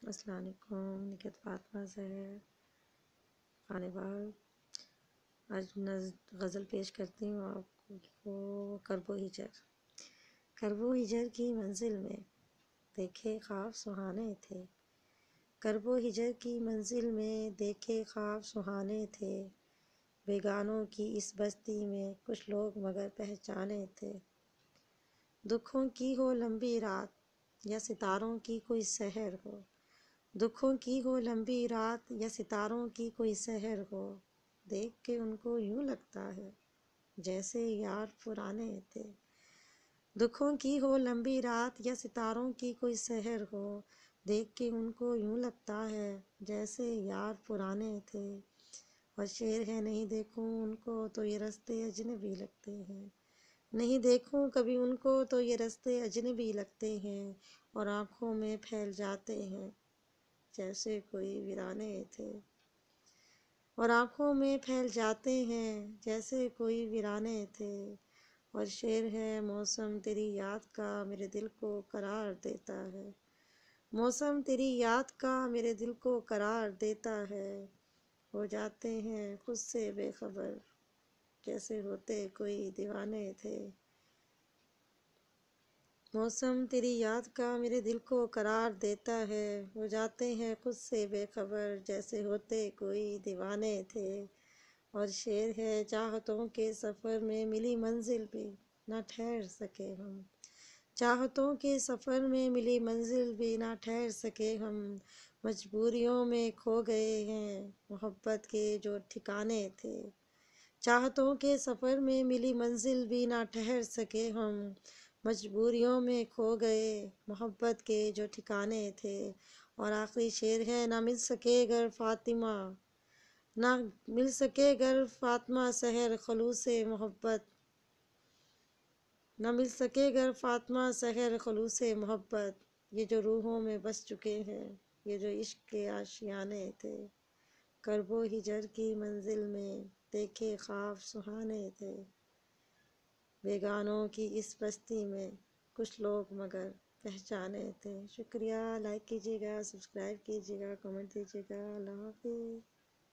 السلام علیکم، نکہت فاطمہ زہر خانے باغ۔ آج غزل پیش کرتی ہوں آپ کو۔ کرب و ہجر۔ کرب و ہجر کی منزل میں دیکھے خواب سہانے تھے، کرب و ہجر کی منزل میں دیکھے خواب سہانے تھے، بیگانوں کی اس بستی میں کچھ لوگ مگر پہچانے تھے۔ دکھوں کی ہو لمبی رات یا ستاروں کی کوئی سحر ہو، دکھوں کی ہو لمبی رات یا ستاروں کی کوئی سحر ہو، دیکھ کے ان کو یوں لگتا ہے جیسے یار پرانے تھے۔ دکھوں کی ہو لمبی رات یا ستاروں کی کوئی سحر ہو، دیکھ کے ان کو یوں لگتا ہے جیسے یار پرانے تھے۔ اور شعر ہے، نہیں دیکھوں ان کو تو یہ رستے اجنبی لگتے ہیں، نہیں دیکھوں کبھی ان کو تو یہ رستے اجنبی لگتے ہیں، اور آنکھوں میں پھیل جاتے ہیں جیسے کوئی ویرانے تھے، اور آنکھوں میں پھیل جاتے ہیں جیسے کوئی ویرانے تھے۔ اور شعر ہے، موسم تیری یاد کا میرے دل کو قرار دیتا ہے، موسم تیری یاد کا میرے دل کو قرار دیتا ہے، ہو جاتے ہیں خود سے بے خبر جیسے ہوتے کوئی دیوانے تھے۔ موسم تیری یاد کا میرے دل کو قرار دیتا ہے، ہو جاتے ہیں خود سے بے خبر جیسے ہوتے کوئی دیوانے تھے۔ اور شعر ہے، چاہتوں کے سفر میں ملی منزل بھی نہ ٹھہر سکے ہم، چاہتوں کے سفر میں ملی منزل بھی نہ ٹھہر سکے ہم، مجبوریوں میں کھو گئے ہیں محبت کے جو ٹھکانے تھے۔ چاہتوں کے سفر میں ملی منزل بھی نہ ٹھہر سکے ہم، مجبوریوں میں کھو گئے محبت کے جو ٹھکانے تھے۔ اور آخری شعر ہے، نہ مل سکے گر فاطمہ، نہ مل سکے گر فاطمہ سحر خلوص محبت، نہ مل سکے گر فاطمہ سحر خلوص محبت، یہ جو روحوں میں بس چکے ہیں یہ جو عشق کے آشیانے تھے۔ کرب و ہجر کی منزل میں دیکھے خواب سہانے تھے، بیگانوں کی اس بستی میں کچھ لوگ مگر پہچانے تھے۔ شکریہ، لائک کیجیے گا، سبسکرائب کیجیے گا، کمنٹ دیجیے گا۔ اللہ حافظ۔